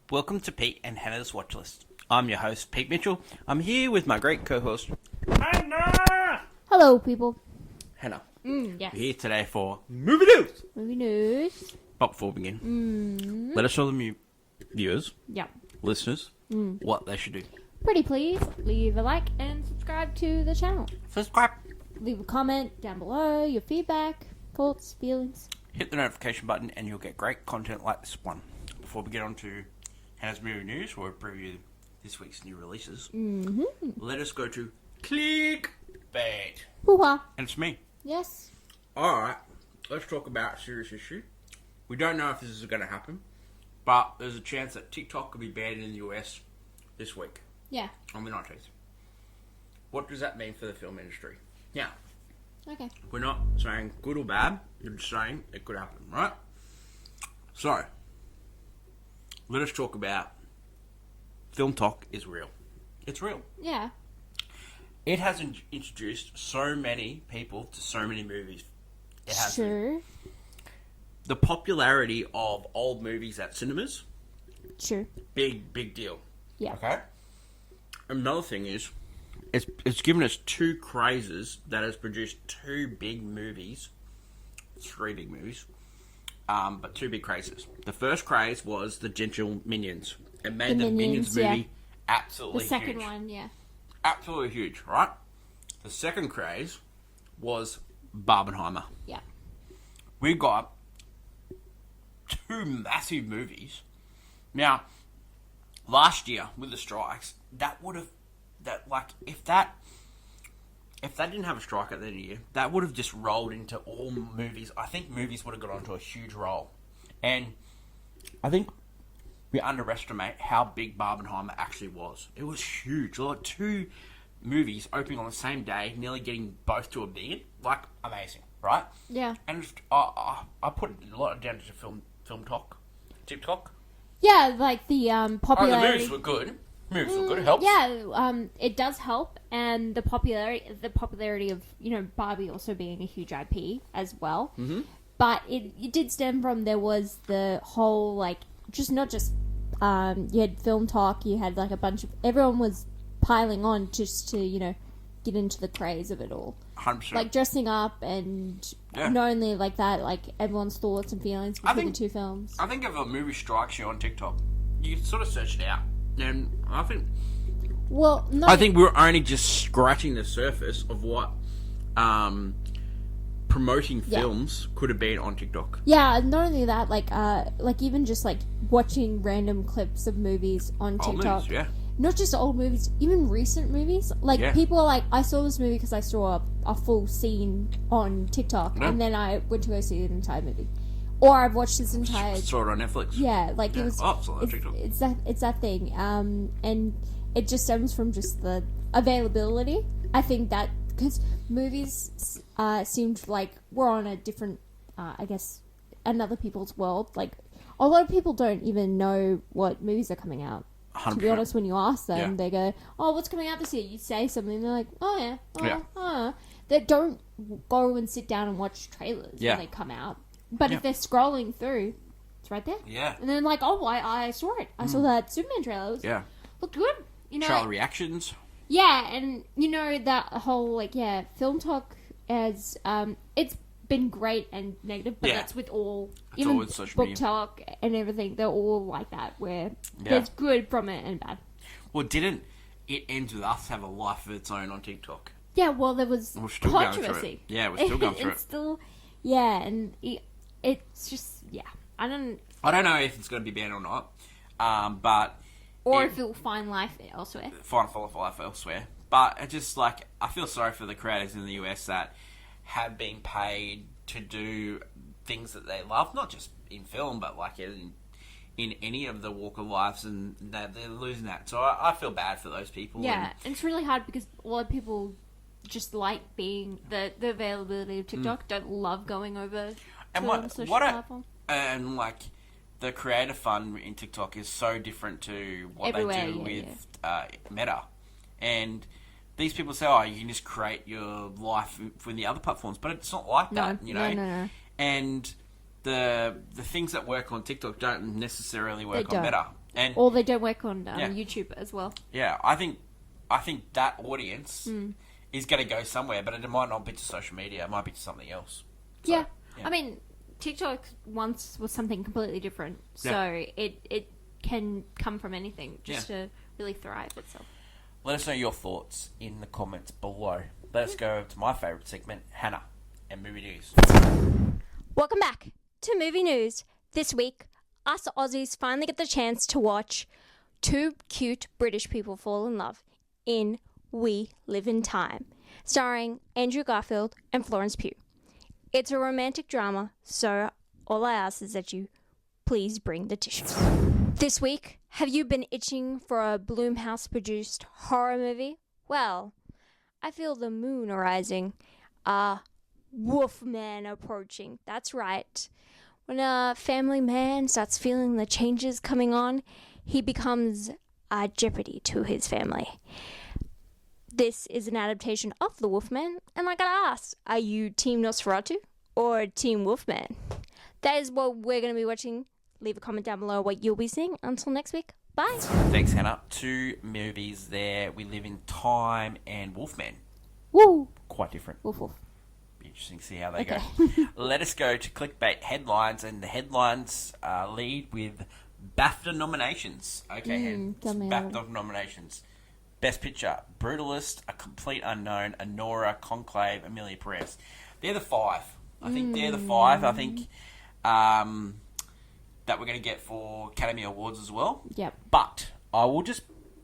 Welcome to Pete and Hannah's Watchlist. I'm your host, Pete Mitchell. I'm here with my great co-host, Hannah! Hello, people. Hannah. Yes. We're here today for movie news. Movie news. But before we begin, let us show the viewers, Yep. listeners, what they should do. Pretty please, leave a like and subscribe to the channel. Subscribe. Leave a comment down below, your feedback, thoughts, feelings. Hit the notification button and you'll get great content like this one. Before we get on to Hannah's movie news, or preview this week's new releases, let us go to Clickbait. Hoo-ha. And it's me. Yes. Alright, let's talk about a serious issue. We don't know if this is going to happen, but there's a chance that TikTok could be banned in the US this week, Yeah. on the 19th. What does that mean for the film industry? Now, Okay. we're not saying good or bad, we're just saying it could happen, right? So, let us talk about Film Talk is real. It's real. Yeah. It has introduced so many people to so many movies. It has. Sure. The popularity of old movies at cinemas, Sure. big deal. Yeah. Okay? Another thing is, it's given us two crazes that has produced two big movies, three big movies, but two big crazes. The first craze was the Gentle Minions. It made the Minions movie absolutely huge. The second one, yeah. Absolutely huge, right? The second craze was Barbenheimer. Yeah. We got two massive movies. Now, last year with the strikes, if that didn't have a strike at the end of the year, that would have just rolled into all movies. I think movies would have got onto a huge roll. And I think we underestimate how big Barbenheimer actually was. It was huge. Like two movies opening on the same day, nearly getting both to $1 billion. Like, amazing, right? Yeah. And I put a lot down to film talk, TikTok. Yeah, like the The popularity. movies were good. It helps. Yeah, it does help, and the popularity of Barbie also being a huge IP as well. Mm-hmm. But it did stem from there was the whole like not just you had Film Talk, you had like a bunch of everyone was piling on just to get into the craze of it all. 100%. Like dressing up and not only like that, like everyone's thoughts and feelings between the two films. I think if a movie strikes you on TikTok, you sort of search it out. And I think we're only just scratching the surface of what promoting films could have been on TikTok. Yeah, not only that, like even just like watching random clips of movies on TikTok. Old movies, yeah. Not just old movies, even recent movies. Like people are like, I saw this movie because I saw a full scene on TikTok, and then I went to go see the entire movie. Or I've watched this entire. Saw it on Netflix. Yeah, like it was. It's that thing, and it just stems from just the availability. I think that because movies seemed like we're on a different, I guess, another people's world. Like a lot of people don't even know what movies are coming out. 100%. To be honest, when you ask them, they go, "Oh, what's coming out this year?" You say something, and they're like, "Oh yeah, They don't go and sit down and watch trailers when they come out. But if they're scrolling through, it's right there. Yeah. And then like, oh, I saw it. I saw that Superman trailer. Looked good. Trailer reactions. Yeah, and that whole Film Talk as it's been great and negative, but that's with all even Book Talk and everything. They're all like that, where there's good from it and bad. Well, didn't It Ends With Us have a life of its own on TikTok? Yeah, well, there was controversy. Yeah, we're still going through it's still, and it's just, I don't know if it's going to be banned or not, but... Or if it'll find life elsewhere. Find life elsewhere. But it's just like, I feel sorry for the creators in the US that have been paid to do things that they love, not just in film, but like in any of the walk of lives, and they're losing that. So I feel bad for those people. Yeah, and it's really hard because a lot of people just like being the availability of TikTok, don't love going over to the social platform. And like the creator fund in TikTok is so different to what they do with Meta. And these people say, oh, you can just create your life for the other platforms, but it's not like that, No. And the things that work on TikTok don't necessarily work on Meta. And Or they don't work on Yeah. YouTube as well. yeah, I think that audience is going to go somewhere, but it might not be to social media. It might be to something else. So, Yeah. I mean, TikTok once was something completely different, so it can come from anything just to really thrive itself. Let us know your thoughts in the comments below. Let us go to my favourite segment, Hannah and Movie News. Welcome back to Movie News. This week, us Aussies finally get the chance to watch two cute British people fall in love in We Live in Time, starring Andrew Garfield and Florence Pugh. It's a romantic drama, so all I ask is that you please bring the tissues. This week, have you been itching for a Blumhouse-produced horror movie? Well, I feel the moon rising. Wolfman approaching. That's right. When a family man starts feeling the changes coming on, he becomes a jeopardy to his family. This is an adaptation of The Wolfman, and I gotta ask, are you Team Nosferatu or Team Wolfman? That is what we're going to be watching. Leave a comment down below what you'll be seeing. Until next week, bye. Thanks, Hannah. 2 movies there. We Live in Time and Wolfman. Woo! Quite different. Woof woof. Be interesting to see how they Okay. go. Let us go to clickbait headlines, and the headlines lead with BAFTA nominations. Okay, tell me BAFTA nominations. Best Picture, Brutalist, A Complete Unknown, Anora, Conclave, Amelia Perez. They're the 5. I think they're the 5. I think that we're going to get for Academy Awards as well. Yep. But I will just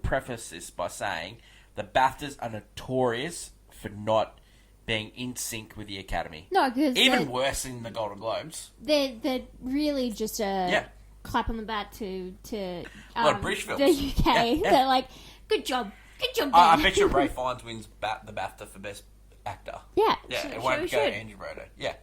preface this by saying the BAFTAs are notorious for not being in sync with the Academy. No, because Even worse than the Golden Globes. they're really just a Yeah. clap on the back to A lot of British films. the UK. Yeah, yeah. They're like, good job, Dan. I bet you Ray Fiennes wins the BAFTA for Best Actor. Yeah, Yeah, it sure won't go should. Andrew Broder. Yeah,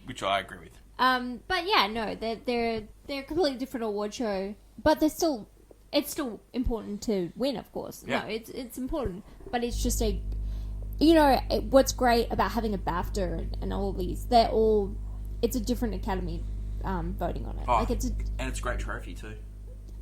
which I agree with. But yeah, no, they're a completely different award show, but it's still important to win, of course. Yeah. No, it's important, but it's just what's great about having a BAFTA and all of these, it's a different Academy voting on it. Oh, Like and it's a great trophy too.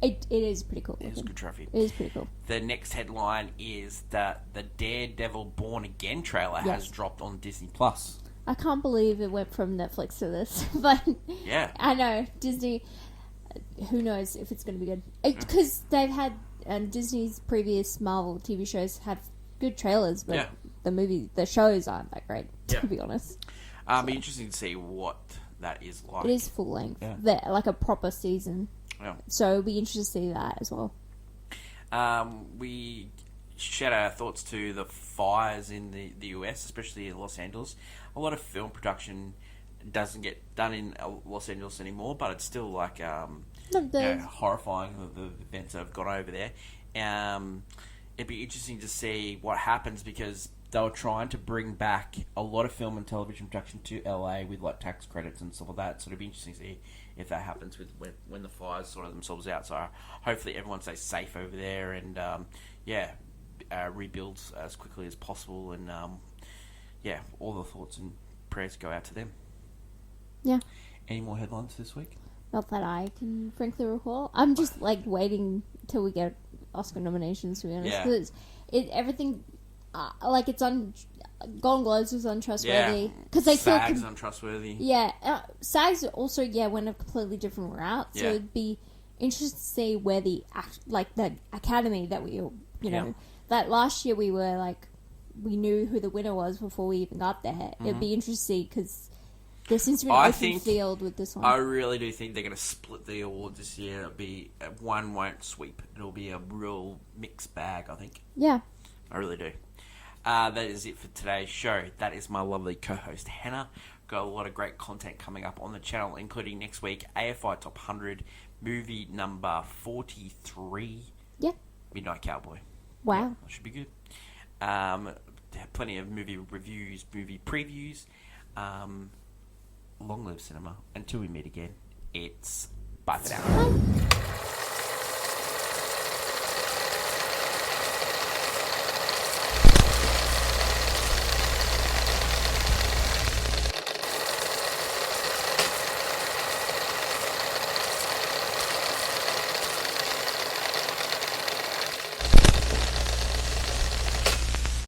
it is pretty cool. It's a good trophy. It is pretty cool. The next headline is that the Daredevil Born Again trailer has Yes. dropped on Disney Plus. I can't believe it went from Netflix to this, but Yeah. I know Disney. Who knows if it's going to be good? Because they've had Disney's previous Marvel TV shows have good trailers, but Yeah. the shows aren't that great. To Yeah. be honest, Be interesting to see what that is like. it is full length, Yeah. like a proper season. Yeah. So it'll be interesting to see that as well. We shared our thoughts to the fires in the US, especially in Los Angeles. A lot of film production doesn't get done in Los Angeles anymore, but it's still like horrifying the events that have gone over there. It'd be interesting to see what happens because they were trying to bring back a lot of film and television production to LA with like tax credits and stuff like that. So it'd be interesting to see if that happens with when the fires sort of themselves out. So hopefully everyone stays safe over there and rebuilds as quickly as possible. And all the thoughts and prayers go out to them. Yeah. Any more headlines this week? Not that I can frankly recall. I'm just like waiting till we get Oscar nominations. To be honest, Yeah. because everything it's Golden Globes was untrustworthy because they feel SAG's untrustworthy. Yeah, SAGs also went a completely different route. So Yeah. it'd be interesting to see where the Academy that we that last year we were we knew who the winner was before we even got there. It'd be interesting because there seems to be an I open think- field with this one. I really do think they're going to split the awards this year. It'll be one won't sweep. It'll be a real mixed bag. I think. Yeah. I really do. That is it for today's show. That is my lovely co-host Hannah. Got a lot of great content coming up on the channel, including next week AFI Top 100 movie number 43. Yeah. Midnight Cowboy. Wow. Yeah, that should be good. Plenty of movie reviews, movie previews. Long live cinema. Until we meet again, it's bye for now. Bye.